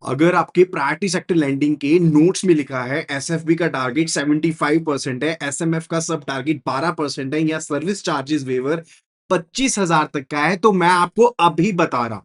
अगर आपके priority sector lending के नोट्स में लिखा है एसएफबी का टारगेट 75% है, एसएमएफ का सब टारगेट 12% है या सर्विस चार्जेस वेवर 25,000 तक का है, तो मैं आपको अभी बता रहा हूं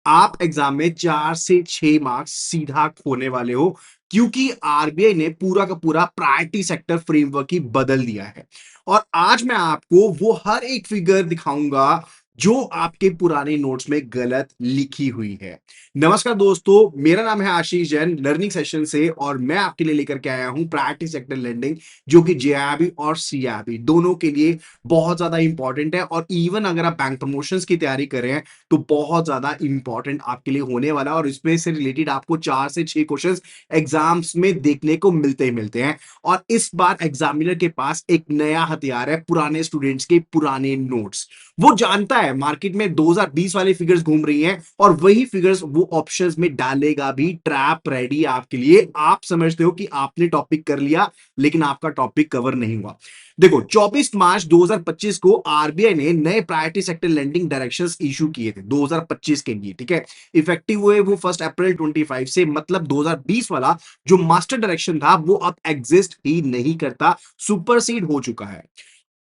आप एग्जाम में 4 से 6 मार्क्स सीधा खोने वाले हो, क्योंकि आरबीआई ने पूरा का पूरा प्रायोरिटी सेक्टर फ्रेमवर्क ही बदल दिया है। और आज मैं आपको वो हर एक फिगर दिखाऊंगा जो आपके पुराने नोट्स में गलत लिखी हुई है। नमस्कार दोस्तों, मेरा नाम है आशीष जैन लर्निंग सेशन से, और मैं आपके लिए लेकर के आया हूं प्रायोरिटी सेक्टर लेंडिंग, जो कि जेआरबी और सीआरबी दोनों के लिए बहुत ज्यादा इंपॉर्टेंट है। और इवन अगर आप बैंक प्रमोशंस की तैयारी कर रहे हैं तो बहुत ज्यादा इंपॉर्टेंट आपके लिए होने वाला है, और इसमें से रिलेटेड आपको 4 से 6 क्वेश्चंस एग्जाम्स में देखने को मिलते ही मिलते हैं। और इस बार एग्जामिनर के पास एक नया हथियार है, पुराने स्टूडेंट्स के पुराने नोट्स। वो जानता है मार्केट में 2020 वाले फिगर्स घूम रही हैं, और वही फिगर्स वो ऑप्शंस में डालेगा भी। ट्रैप रेडी आपके लिए। आप समझते हो कि आपने टॉपिक कर लिया, लेकिन आपका टॉपिक कवर नहीं हुआ। देखो, 24 मार्च 2025 को आरबीआई ने नए priority sector lending directions issue किए थे 2025 के लिए, ठीक है। इफेक्टिव हुए वो 1 अप्रैल 25 से, मतलब 2020 वाला जो मास्टर डायरेक्शन था वो अब एग्जिस्ट ही नहीं करता, सुपरसीड हो चुका है।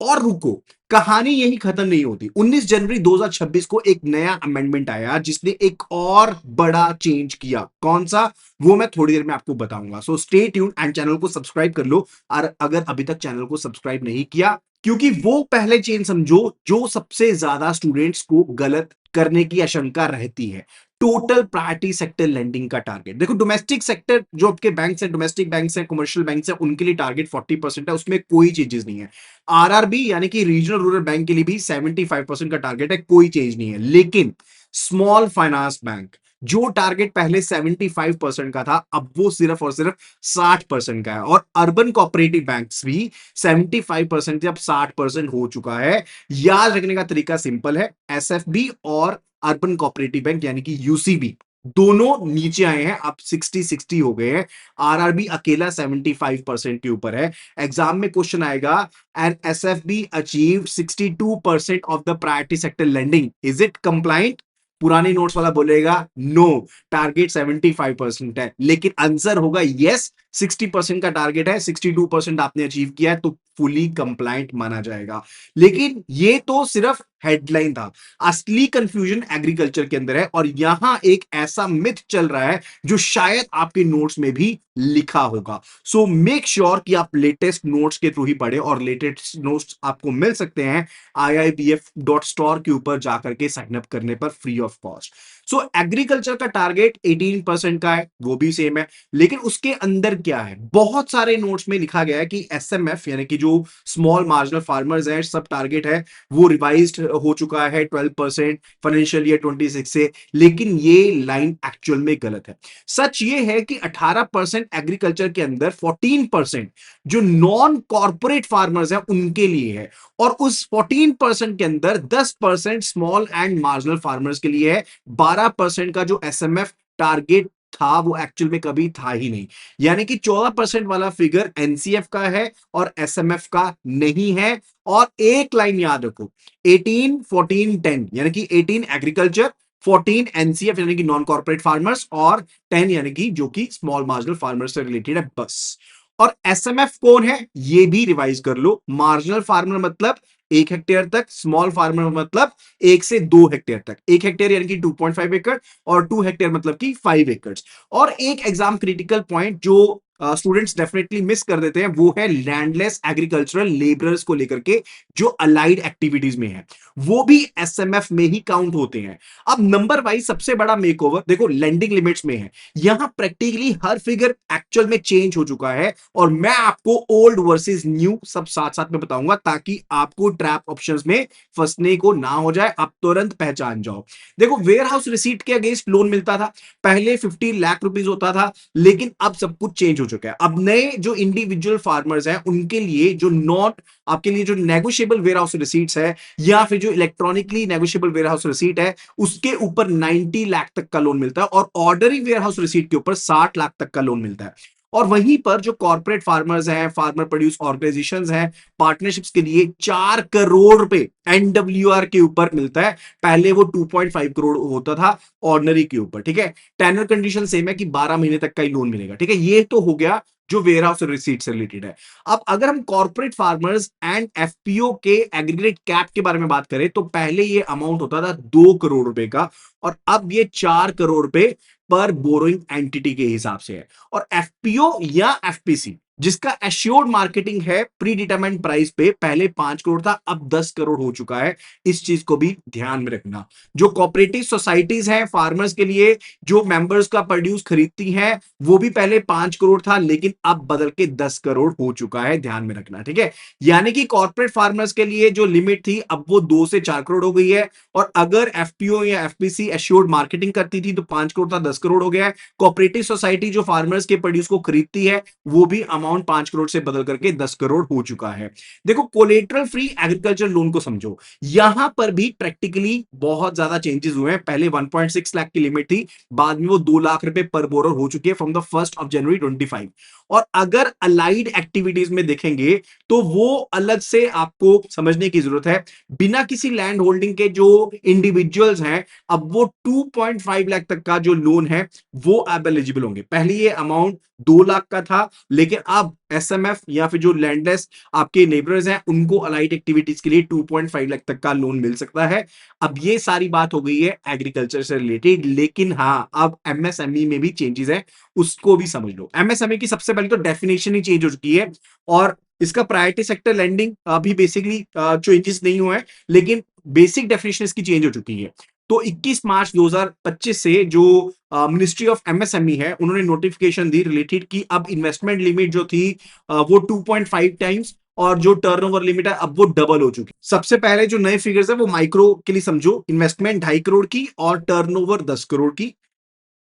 और रुको, कहानी यही खत्म नहीं होती। 19 जनवरी 2026 को एक नया अमेंडमेंट आया जिसने एक और बड़ा चेंज किया। कौन सा, वो मैं थोड़ी देर में आपको बताऊंगा। So stay tune and channel को सब्सक्राइब कर लो, और अगर अभी तक चैनल को सब्सक्राइब नहीं किया, क्योंकि वो पहले चेंज समझो जो सबसे ज्यादा स्टूडेंट्स को गलत करने की आशंका रहती है। टोटल प्रायोरिटी सेक्टर लेंडिंग का टारगेट देखो, डोमेस्टिक सेक्टर जो आपके बैंक है, डोमेस्टिक बैंक है, कमर्शियल बैंक है, उनके लिए टारगेट 40% है, उसमें कोई चेंजेस नहीं है। आरआरबी यानी कि रीजनल रूरल बैंक के लिए भी 75% का टारगेट है, कोई चेंज नहीं है। लेकिन स्मॉल फाइनेंस बैंक, जो टारगेट पहले 75% का था, अब वो सिर्फ और सिर्फ 60% का है। और अर्बन कोऑपरेटिव बैंक्स भी 75% से अब 60% हो चुका है। याद रखने का तरीका सिंपल है, एसएफबी और अर्बन कोऑपरेटिव बैंक यानी कि यूसीबी दोनों नीचे आए हैं, अब 60-60 हो गए हैं। आरआरबी अकेला 75% के ऊपर है। एग्जाम में क्वेश्चन आएगा, and SFB achieve 62% of the priority sector lending, is it compliant? पुरानी नोट्स वाला बोलेगा नो, टारगेट 75% है। लेकिन आंसर होगा यस, 60% का टारगेट है, 62% आपने अचीव किया है, तो फुली कंप्लाइंट माना जाएगा। लेकिन ये तो सिर्फ हेडलाइन था, असली कंफ्यूजन एग्रीकल्चर के अंदर है। और यहां एक ऐसा मिथ चल रहा है जो शायद आपके नोट्स में भी लिखा होगा। सो मेक श्योर कि आप लेटेस्ट नोट्स के थ्रू ही पढ़े, और लेटेस्ट नोट्स आपको मिल सकते हैं iibf.store के ऊपर जाकर के साइन अप करने पर, free of cost. So agriculture का टारगेट 18% का है, वो भी सेम है। लेकिन उसके अंदर क्या है, बहुत सारे नोट्स में लिखा गया है कि एसएमएफ यानी कि जो स्मॉल मार्जिनल फार्मर्स है, सब टारगेट है वो रिवाइज्ड हो चुका है 12% फाइनेंशियल ईयर 26 से। लेकिन ये लाइन एक्चुअल में गलत है। सच ये है कि 18% एग्रीकल्चर के अंदर 14% जो नॉन कॉर्पोरेट फार्मर्स हैं उनके लिए है, और उस 14% के अंदर 10% स्मॉल एंड मार्जिनल फार्मर्स के लिए है। 12% का जो एसएमएफ टारगेट था वो एक्चुअल में कभी था ही नहीं। यानी कि 14% वाला फिगर एनसीएफ का है और एसएमएफ का नहीं है। और एक लाइन याद रखो, 18 14 10 यानी कि 18 एग्रीकल्चर, 14 एनसीएफ यानी कि नॉन कॉर्पोरेट फार्मर्स, और 10 यानी कि जो कि स्मॉल मार्जिनल फार्मर्स से रिलेटेड है, बस। और एसएमएफ कौन है ये भी रिवाइज कर लो। मार्जिनल फार्मर मतलब 1 हेक्टेयर तक, स्मॉल फार्मर मतलब 1 से 2 हेक्टेयर तक। 1 हेक्टेयर यानी कि 2.5 एकड़, और 2 हेक्टेयर मतलब कि 5 एकड़। और एक एग्जाम क्रिटिकल पॉइंट जो स्टूडेंट्स डेफिनेटली मिस कर देते हैं, वो है लैंडलेस एग्रीकल्चरल लेबरर्स को लेकर के, जो अलाइड एक्टिविटीज में है, वो भी एसएमएफ में ही काउंट होते हैं। अब नंबर वाइज सबसे बड़ा मेकओवर देखो लेंडिंग लिमिट्स में है। यहां प्रैक्टिकली हर फिगर एक्चुअल में चेंज हो चुका है, और मैं आपको ओल्ड वर्सेस न्यू सब साथ साथ में बताऊंगा, ताकि आपको ट्रैप ऑप्शंस में फंसने को ना हो जाए, आप तुरंत पहचान जाओ। देखो, वेयर हाउस रिसीट के अगेंस्ट लोन मिलता था, पहले 50 लाख रुपीज होता था, लेकिन अब सब कुछ चेंज हो चुका है। अब नए जो इंडिविजुअल फार्मर्स हैं उनके लिए जो नॉट आपके लिए जो नेगोशिएबल वेयर हाउस रिसीट्स है, या फिर जो electronically negotiable warehouse receipt है, उसके ऊपर 90 लाख तक का लोन मिलता है, और ऑर्डरी वेयर हाउस रिसीट के ऊपर 60 लाख तक का लोन मिलता है। और वहीं पर जो कॉर्पोरेट फार्मर्स हैं, फार्मर प्रोड्यूस ऑर्गेनाइजेशंस हैं, पार्टनरशिप्स के लिए 4 करोड़ रुपए एनडब्ल्यूआर के ऊपर मिलता है। पहले वो 2.5 करोड़ होता था ऑर्डिनरी के ऊपर, ठीक है। टेन्योर कंडीशन सेम है कि 12 महीने तक का ही लोन मिलेगा, ठीक है। ये तो हो गया जो वेयर हाउस और रिसीट से रिलेटेड है। अब अगर हम कॉर्पोरेट फार्मर्स एंड एफपीओ के एग्रीगेट कैप के बारे में बात करें तो पहले ये अमाउंट होता था 2 करोड़ रुपए का और अब ये 4 करोड़ रुपए पर बोरोइंग एंटिटी के हिसाब से है। और एफपीओ या एफपीसी जिसका एश्योर्ड मार्केटिंग है प्री डिटरमाइंड प्राइस पे, पहले 5 करोड़ था, अब 10 करोड़ हो चुका है। इस चीज को भी ध्यान में रखना। जो कोऑपरेटिव सोसाइटीज हैं फार्मर्स के लिए, जो मेंबर्स का प्रोड्यूस खरीदती हैं, वो भी पहले 5 करोड़ था लेकिन अब बदल के 10 करोड़ हो चुका है, ध्यान में रखना, ठीक है। यानी कि कॉर्पोरेट फार्मर्स के लिए जो लिमिट थी अब वो 2 से 4 करोड़ हो गई है। और अगर एफपीओ या एफपीसी एश्योर्ड मार्केटिंग करती थी तो 5 करोड़ था, 10 करोड़ हो गया है। कोऑपरेटिव सोसाइटी जो फार्मर्स के प्रोड्यूस को खरीदती है वो भी अमाउंट 5 करोड़ से बदल करके 10 करोड़ हो चुका है। देखो कोलेटरल फ्री एग्रीकल्चर लोन को समझो, यहां पर भी प्रैक्टिकली बहुत ज्यादा चेंजेस हुए हैं। पहले 1.6 लाख की लिमिट थी, बाद में वो 2 लाख रुपए पर बोरर हो चुकी है फ्रॉम द 1 जनवरी 25। और अगर अलाइड एक्टिविटीज में देखेंगे तो वो अलग से आपको समझने की जरूरत है। बिना किसी लैंड होल्डिंग के जो इंडिविजुअल्स हैं, अब वो 2.5 लाख तक का जो लोन है वो अब एलिजिबल होंगे। पहले ये अमाउंट 2 लाख का था लेकिन अब एसएमएफ या फिर जो लैंडलेस आपके नेबर्स हैं उनको अलाइड एक्टिविटीज के लिए 2.5 लाख तक का लोन मिल सकता है। अब ये सारी बात हो गई है एग्रीकल्चर से रिलेटेड, लेकिन हाँ अब एमएसएमई में भी चेंजेस है, उसको भी समझ लो। एमएसएमई की सबसे पहले तो डेफिनेशन ही चेंज हो चुकी है और इसका प्रायोरिटी सेक्टर लैंडिंग अभी बेसिकली चेंजेस नहीं हुआ है, लेकिन बेसिक डेफिनेशन इसकी चेंज हो चुकी है। तो 21 मार्च 2025 से जो मिनिस्ट्री ऑफ एमएसएमई है उन्होंने नोटिफिकेशन दी रिलेटेड की अब इन्वेस्टमेंट लिमिट जो थी वो 2.5 टाइम्स और जो टर्नओवर लिमिट है अब वो डबल हो चुकी है। सबसे पहले जो नए फिगर्स है वो माइक्रो के लिए समझो, इन्वेस्टमेंट 2.5 करोड़ की और टर्नओवर 10 करोड़ की।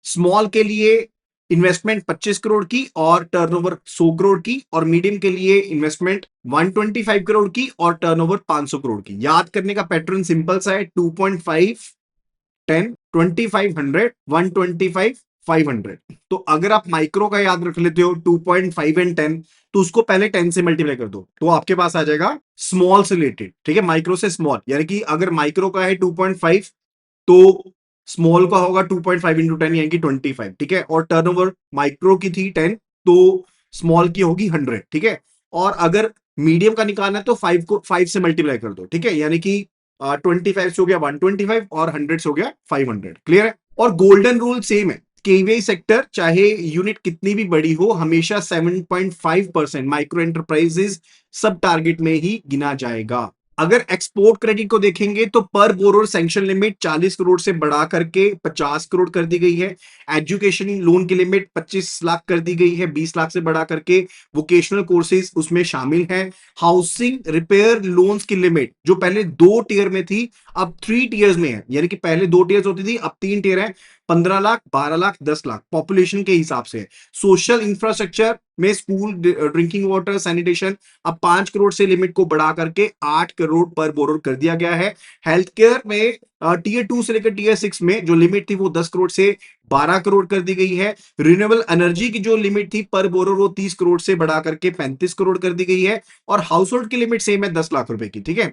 स्मॉल के लिए इन्वेस्टमेंट 25 करोड़ की और टर्नओवर 100 करोड़ की। और मीडियम के लिए इन्वेस्टमेंट 125 करोड़ की और टर्नओवर 500 करोड़ की। याद करने का पैटर्न सिंपल सा है, 2.5 10 2500 125 500। तो अगर आप माइक्रो का याद रख लेते हो 2.5 एंड 10 तो उसको पहले 10 से मल्टीप्लाई कर दो तो आपके पास आ जाएगा स्मॉल से रिलेटेड, ठीक है। माइक्रो से स्मॉल, यानी कि अगर माइक्रो का है 2.5 तो स्मॉल का होगा 2.5 इंटू 10 यानी कि 25, ठीक है। और टर्नओवर माइक्रो की थी 10 तो स्मॉल की होगी 100, ठीक है। और अगर मीडियम का निकालना है तो 5 को 5 से मल्टीप्लाई कर दो, ठीक है। यानी कि 25 से हो गया 125 और 100 से हो गया 500, क्लियर है। और गोल्डन रूल सेम है, केवीआई सेक्टर चाहे यूनिट कितनी भी बड़ी हो हमेशा 7.5% माइक्रो एंटरप्राइजेस सब टारगेट में ही गिना जाएगा। अगर एक्सपोर्ट क्रेडिट को देखेंगे तो पर बोरोर सैंक्शन लिमिट 40 करोड़ से बढ़ा करके 50 करोड़ कर दी गई है। एजुकेशन लोन की लिमिट 25 लाख कर दी गई है, 20 लाख से बढ़ा करके। वोकेशनल कोर्सेज उसमें शामिल हैं। हाउसिंग रिपेयर लोन्स की लिमिट जो पहले 2 टियर में थी अब 3 टियर्स में है, यानी कि पहले 2 टियर्स होती थी अब 3 टियर है। 15 लाख, 12 लाख, 10 लाख पॉपुलेशन के हिसाब से। सोशल इंफ्रास्ट्रक्चर में स्कूल, ड्रिंकिंग वाटर, सैनिटेशन अब 5 करोड़ से लिमिट को बढ़ा करके 8 करोड़ पर बोरोर कर दिया गया है। हेल्थ केयर में टीयर 2 से लेकर टीयर 6 में जो लिमिट थी वो 10 करोड़ से 12 करोड़ कर दी गई है। रिन्यूएबल एनर्जी की जो लिमिट थी पर बोरोर वो 30 करोड़ से बढ़ा करके 35 करोड़ कर दी गई है। और हाउस होल्ड की लिमिट सेम है 10 लाख रुपए की, ठीक है।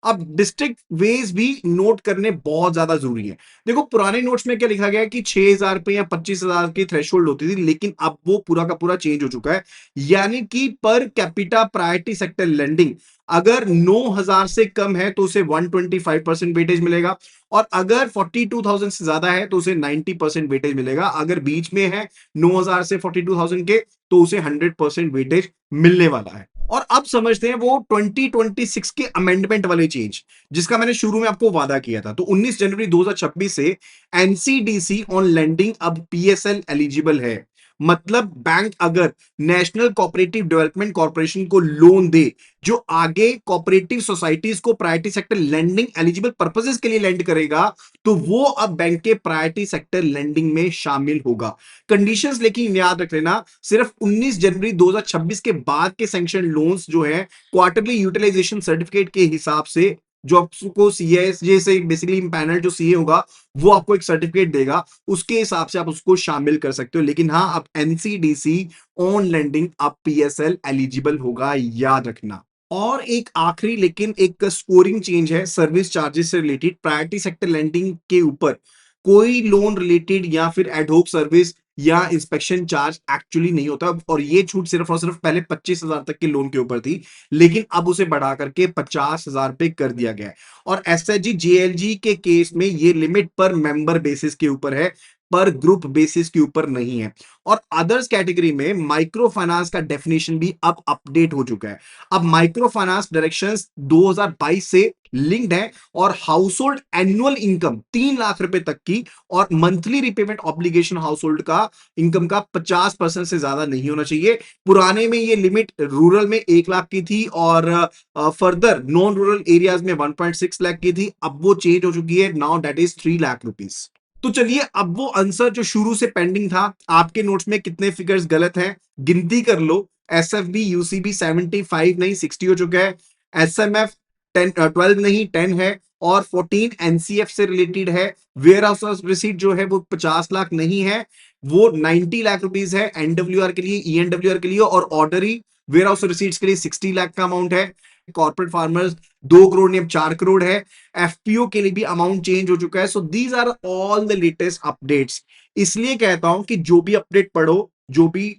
अब डिस्ट्रिक्ट वेज भी नोट करने बहुत ज्यादा जरूरी है। देखो पुराने नोट्स में क्या लिखा गया है कि 6,000 पे या 25,000 की थ्रेशोल्ड होती थी, लेकिन अब वो पूरा का पूरा चेंज हो चुका है। यानी कि per capita priority sector lending अगर 9,000 से कम है तो उसे 125% वेटेज मिलेगा और अगर 42,000 से ज्यादा है तो उसे 90% वेटेज मिलेगा। अगर बीच में है 9,000 से 42,000 के तो उसे 100% वेटेज मिलने वाला है। और अब समझते हैं वो 2026 के अमेंडमेंट वाले चेंज जिसका मैंने शुरू में आपको वादा किया था। तो 19 जनवरी 2026 से एनसीडीसी ऑन लेंडिंग अब पीएसएल एलिजिबल है। मतलब बैंक अगर नेशनल कोऑपरेटिव डेवलपमेंट कॉर्पोरेशन को लोन दे जो आगे कोऑपरेटिव सोसाइटीज को priority sector lending eligible purposes के लिए लेंड करेगा तो वो अब बैंक के प्रायोरिटी सेक्टर लेंडिंग में शामिल होगा। कंडीशंस लेकिन याद रख लेना, सिर्फ 19 जनवरी 2026 के बाद के सैंक्शन लोन्स जो है क्वार्टरली यूटिलाइजेशन सर्टिफिकेट के हिसाब से जो आपको सीएसजे से बेसिकली पैनल जो सीए होगा वो आपको एक सर्टिफिकेट देगा, उसके हिसाब से आप उसको शामिल कर सकते हो। लेकिन हाँ, अब एनसीडीसी ऑन लेंडिंग अब पीएसएल एलिजिबल होगा, याद रखना। और एक आखिरी लेकिन एक स्कोरिंग चेंज है सर्विस चार्जेस से रिलेटेड। प्रायोरिटी सेक्टर लेंडिंग के ऊपर कोई लोन रिलेटेड या फिर एडहोक सर्विस या इंस्पेक्शन चार्ज एक्चुअली नहीं होता, और ये छूट सिर्फ और सिर्फ पहले 25,000 तक के लोन के ऊपर थी, लेकिन अब उसे बढ़ा करके 50,000 पे कर दिया गया है। और एसएचजी जेएलजी के केस में ये लिमिट पर मेंबर बेसिस के ऊपर है, पर ग्रुप बेसिस के ऊपर नहीं है। और अदर्स कैटेगरी में माइक्रो फाइनेंस का डेफिनेशन भी अब अपडेट हो चुका है। अब माइक्रो फाइनेंस डायरेक्शंस 2022 से लिंक्ड है, और house hold annual income 3 lakh रुपए तक की और monthly repayment obligation house hold का इनकम का 50% से ज्यादा नहीं होना चाहिए। पुराने में ये लिमिट रूरल में 1 लाख की थी, और फर्दर नॉन रूरल एरियाज में 1.6 लाख की थी। अब वो चेंज हो चुकी है, now that is 3 lakh rupees. तो चलिए, अब वो आंसर जो शुरू से पेंडिंग था, आपके नोट्स में कितने फिगर्स गलत हैं गिनती कर लो। एसएफबी यूसीबी 75 नहीं 60 हो चुका है। एसएमएफ 12 नहीं 10 है, और 14 एनसीएफ से रिलेटेड है। वेयर हाउस रिसीट जो है वो 50 लाख नहीं है, वो 90 लाख रुपीस है एनडब्ल्यूआर के लिए, ईएनडब्ल्यूआर के लिए, और ऑर्डरी वेयर हाउस रिसीट्स के लिए 60 लाख का अमाउंट है। कॉर्पोरेट फार्मर्स 2 करोड़ नहीं अब 4 करोड़ है। एफपीओ के लिए भी अमाउंट चेंज हो चुका है। So these are all the latest updates. इसलिए कहता हूं कि जो भी अपडेट पढ़ो, जो भी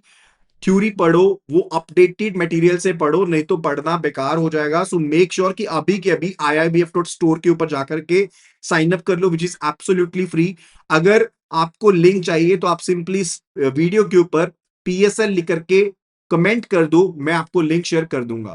थ्योरी पढ़ो, वो अपडेटेड मटेरियल से पढ़ो, नहीं तो पढ़ना बेकार हो जाएगा। सो मेक श्योर कि अभी के अभी iibf.store के ऊपर जाकर के साइन अप कर लो, विच इज एब्सोल्युटली फ्री। अगर आपको लिंक चाहिए तो आप सिंपली वीडियो के ऊपर पीएसएल लिख करके कमेंट कर दो, मैं आपको लिंक शेयर कर दूंगा।